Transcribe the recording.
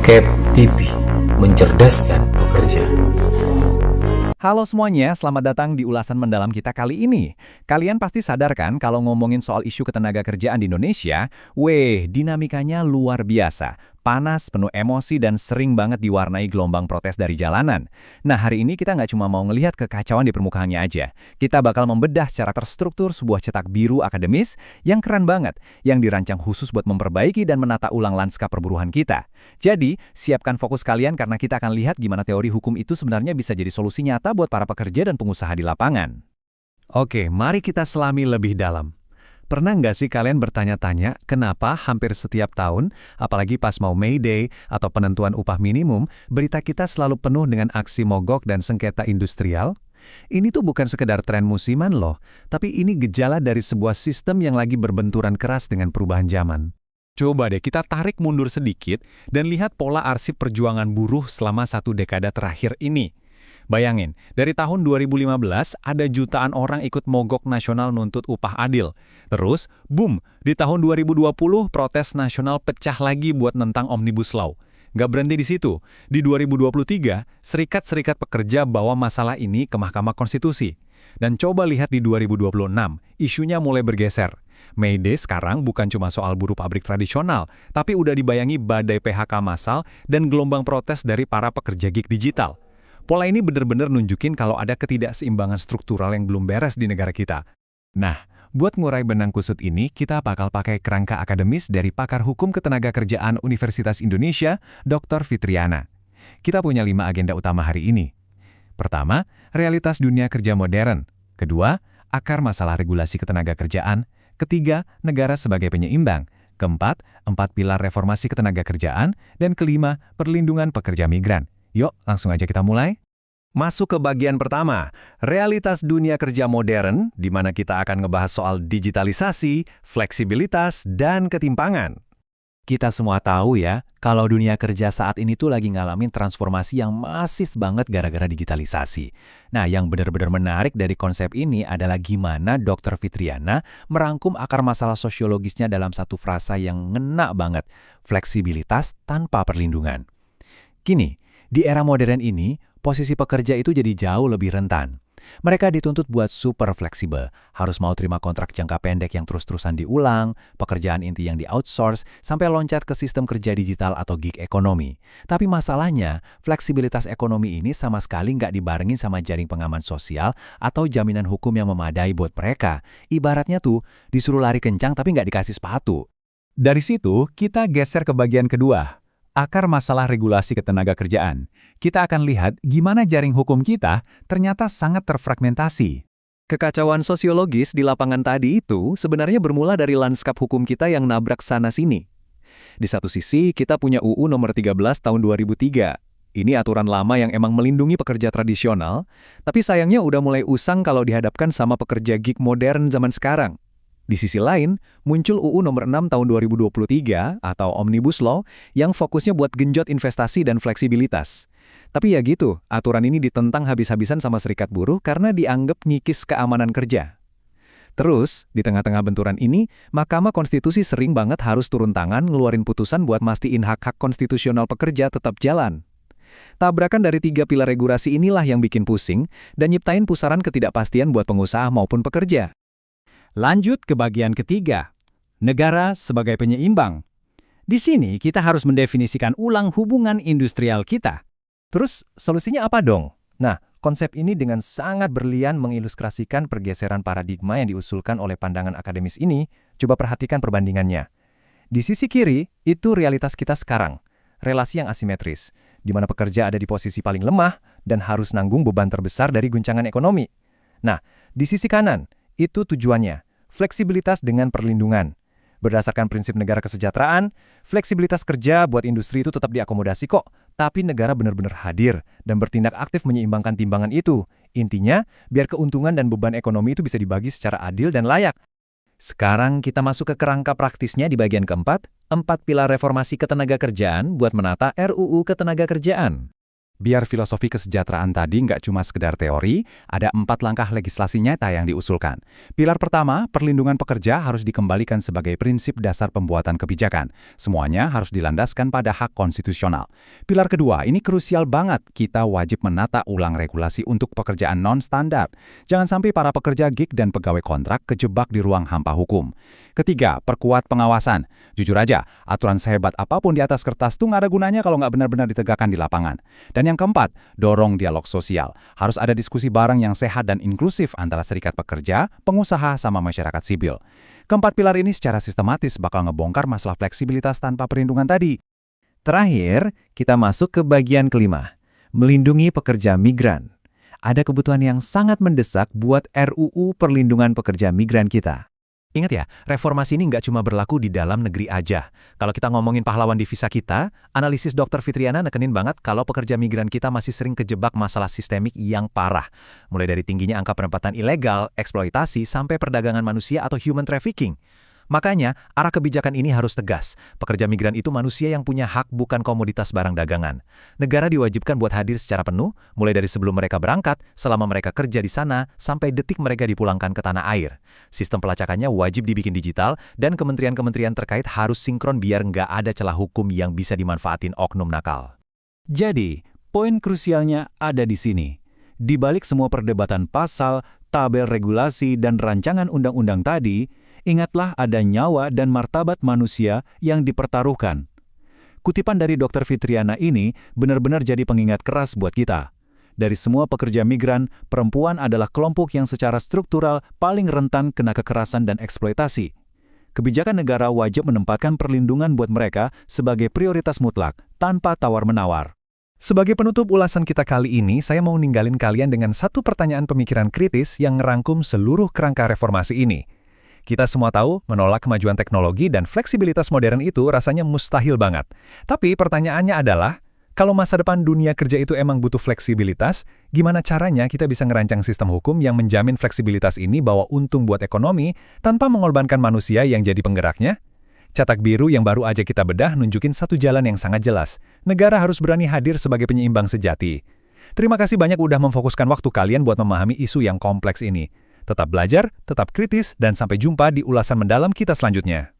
Cap TV, mencerdaskan pekerja. Halo semuanya, selamat datang di ulasan mendalam kita kali ini. Kalian pasti sadar kan kalau ngomongin soal isu ketenaga kerjaan di Indonesia, dinamikanya luar biasa. Panas, penuh emosi, dan sering banget diwarnai gelombang protes dari jalanan. Nah, hari ini kita nggak cuma mau ngelihat kekacauan di permukaannya aja. Kita bakal membedah secara terstruktur sebuah cetak biru akademis yang keren banget, yang dirancang khusus buat memperbaiki dan menata ulang lanskap perburuhan kita. Jadi, siapkan fokus kalian karena kita akan lihat gimana teori hukum itu sebenarnya bisa jadi solusi nyata buat para pekerja dan pengusaha di lapangan. Oke, mari kita selami lebih dalam. Pernah nggak sih kalian bertanya-tanya kenapa hampir setiap tahun, apalagi pas mau May Day atau penentuan upah minimum, berita kita selalu penuh dengan aksi mogok dan sengketa industrial? Ini tuh bukan sekedar tren musiman loh, tapi ini gejala dari sebuah sistem yang lagi berbenturan keras dengan perubahan zaman. Coba deh kita tarik mundur sedikit dan lihat pola arsip perjuangan buruh selama satu dekade terakhir ini. Bayangin, dari tahun 2015 ada jutaan orang ikut mogok nasional nuntut upah adil. Terus, boom, di tahun 2020 protes nasional pecah lagi buat nentang Omnibus Law. Nggak berhenti di situ. Di 2023, serikat-serikat pekerja bawa masalah ini ke Mahkamah Konstitusi. Dan coba lihat di 2026, isunya mulai bergeser. May Day sekarang bukan cuma soal buruh pabrik tradisional, tapi udah dibayangi badai PHK massal dan gelombang protes dari para pekerja gig digital. Pola ini benar-benar nunjukin kalau ada ketidakseimbangan struktural yang belum beres di negara kita. Nah, buat ngurai benang kusut ini, kita bakal pakai kerangka akademis dari pakar hukum ketenagakerjaan Universitas Indonesia, Dr. Fitriana. Kita punya 5 agenda utama hari ini. Pertama, realitas dunia kerja modern. Kedua, akar masalah regulasi ketenagakerjaan. Ketiga, negara sebagai penyeimbang. Keempat, 4 pilar reformasi ketenagakerjaan. Dan kelima, perlindungan pekerja migran. Yuk, langsung aja kita mulai. Masuk ke bagian pertama, realitas dunia kerja modern, di mana kita akan ngebahas soal digitalisasi, fleksibilitas, dan ketimpangan. Kita semua tahu ya, kalau dunia kerja saat ini tuh lagi ngalamin transformasi yang masif banget gara-gara digitalisasi. Nah, yang benar-benar menarik dari konsep ini adalah gimana Dr. Fitriana merangkum akar masalah sosiologisnya dalam satu frasa yang ngena banget, fleksibilitas tanpa perlindungan. Gini, di era modern ini, posisi pekerja itu jadi jauh lebih rentan. Mereka dituntut buat super fleksibel, harus mau terima kontrak jangka pendek yang terus-terusan diulang, pekerjaan inti yang di-outsource, sampai loncat ke sistem kerja digital atau gig ekonomi. Tapi masalahnya, fleksibilitas ekonomi ini sama sekali nggak dibarengin sama jaring pengaman sosial atau jaminan hukum yang memadai buat mereka. Ibaratnya tuh, disuruh lari kencang tapi nggak dikasih sepatu. Dari situ, kita geser ke bagian kedua. Akar masalah regulasi ketenagakerjaan. Kita akan lihat gimana jaring hukum kita ternyata sangat terfragmentasi. Kekacauan sosiologis di lapangan tadi itu sebenarnya bermula dari lanskap hukum kita yang nabrak sana-sini. Di satu sisi, kita punya UU nomor 13 tahun 2003. Ini aturan lama yang emang melindungi pekerja tradisional, tapi sayangnya udah mulai usang kalau dihadapkan sama pekerja gig modern zaman sekarang. Di sisi lain, muncul UU nomor 6 tahun 2023 atau Omnibus Law yang fokusnya buat genjot investasi dan fleksibilitas. Tapi ya gitu, aturan ini ditentang habis-habisan sama serikat buruh karena dianggap ngikis keamanan kerja. Terus, di tengah-tengah benturan ini, Mahkamah Konstitusi sering banget harus turun tangan ngeluarin putusan buat mastiin hak-hak konstitusional pekerja tetap jalan. Tabrakan dari 3 pilar regulasi inilah yang bikin pusing dan nyiptain pusaran ketidakpastian buat pengusaha maupun pekerja. Lanjut ke bagian ketiga, negara sebagai penyeimbang. Di sini kita harus mendefinisikan ulang hubungan industrial kita. Terus solusinya apa dong? Nah, konsep ini dengan sangat berlian mengilustrasikan pergeseran paradigma yang diusulkan oleh pandangan akademis ini. Coba perhatikan perbandingannya. Di sisi kiri, itu realitas kita sekarang. Relasi yang asimetris, di mana pekerja ada di posisi paling lemah dan harus nanggung beban terbesar dari guncangan ekonomi. Nah, di sisi kanan, itu tujuannya. Fleksibilitas dengan perlindungan. Berdasarkan prinsip negara kesejahteraan, fleksibilitas kerja buat industri itu tetap diakomodasi kok, tapi negara benar-benar hadir dan bertindak aktif menyeimbangkan timbangan itu. Intinya, biar keuntungan dan beban ekonomi itu bisa dibagi secara adil dan layak. Sekarang kita masuk ke kerangka praktisnya di bagian keempat, 4 pilar reformasi ketenagakerjaan buat menata RUU Ketenagakerjaan. Biar filosofi kesejahteraan tadi nggak cuma sekedar teori, ada 4 langkah legislasi nyata yang diusulkan. Pilar pertama, perlindungan pekerja harus dikembalikan sebagai prinsip dasar pembuatan kebijakan. Semuanya harus dilandaskan pada hak konstitusional. Pilar kedua, ini krusial banget. Kita wajib menata ulang regulasi untuk pekerjaan non-standar. Jangan sampai para pekerja gig dan pegawai kontrak kejebak di ruang hampa hukum. Ketiga, perkuat pengawasan. Jujur aja, aturan sehebat apapun di atas kertas tuh nggak ada gunanya kalau nggak benar-benar ditegakkan di lapangan. Dan yang keempat, dorong dialog sosial. Harus ada diskusi bareng yang sehat dan inklusif antara serikat pekerja, pengusaha, sama masyarakat sipil. Keempat pilar ini secara sistematis bakal ngebongkar masalah fleksibilitas tanpa perlindungan tadi. Terakhir, kita masuk ke bagian kelima, melindungi pekerja migran. Ada kebutuhan yang sangat mendesak buat RUU Perlindungan Pekerja Migran kita. Ingat ya, reformasi ini nggak cuma berlaku di dalam negeri aja. Kalau kita ngomongin pahlawan di visa kita, analisis Dr. Fitriana nekenin banget kalau pekerja migran kita masih sering kejebak masalah sistemik yang parah. Mulai dari tingginya angka penempatan ilegal, eksploitasi, sampai perdagangan manusia atau human trafficking. Makanya, arah kebijakan ini harus tegas. Pekerja migran itu manusia yang punya hak, bukan komoditas barang dagangan. Negara diwajibkan buat hadir secara penuh, mulai dari sebelum mereka berangkat, selama mereka kerja di sana, sampai detik mereka dipulangkan ke tanah air. Sistem pelacakannya wajib dibikin digital, dan kementerian-kementerian terkait harus sinkron biar nggak ada celah hukum yang bisa dimanfaatin oknum nakal. Jadi, poin krusialnya ada di sini. Di balik semua perdebatan pasal, tabel regulasi, dan rancangan undang-undang tadi, ingatlah ada nyawa dan martabat manusia yang dipertaruhkan. Kutipan dari Dr. Fitriana ini benar-benar jadi pengingat keras buat kita. Dari semua pekerja migran, perempuan adalah kelompok yang secara struktural paling rentan kena kekerasan dan eksploitasi. Kebijakan negara wajib menempatkan perlindungan buat mereka sebagai prioritas mutlak, tanpa tawar-menawar. Sebagai penutup ulasan kita kali ini, saya mau ninggalin kalian dengan satu pertanyaan pemikiran kritis yang ngerangkum seluruh kerangka reformasi ini. Kita semua tahu, menolak kemajuan teknologi dan fleksibilitas modern itu rasanya mustahil banget. Tapi pertanyaannya adalah, kalau masa depan dunia kerja itu emang butuh fleksibilitas, gimana caranya kita bisa ngerancang sistem hukum yang menjamin fleksibilitas ini bawa untung buat ekonomi tanpa mengorbankan manusia yang jadi penggeraknya? Cetak biru yang baru aja kita bedah nunjukin satu jalan yang sangat jelas. Negara harus berani hadir sebagai penyeimbang sejati. Terima kasih banyak udah memfokuskan waktu kalian buat memahami isu yang kompleks ini. Tetap belajar, tetap kritis, dan sampai jumpa di ulasan mendalam kita selanjutnya.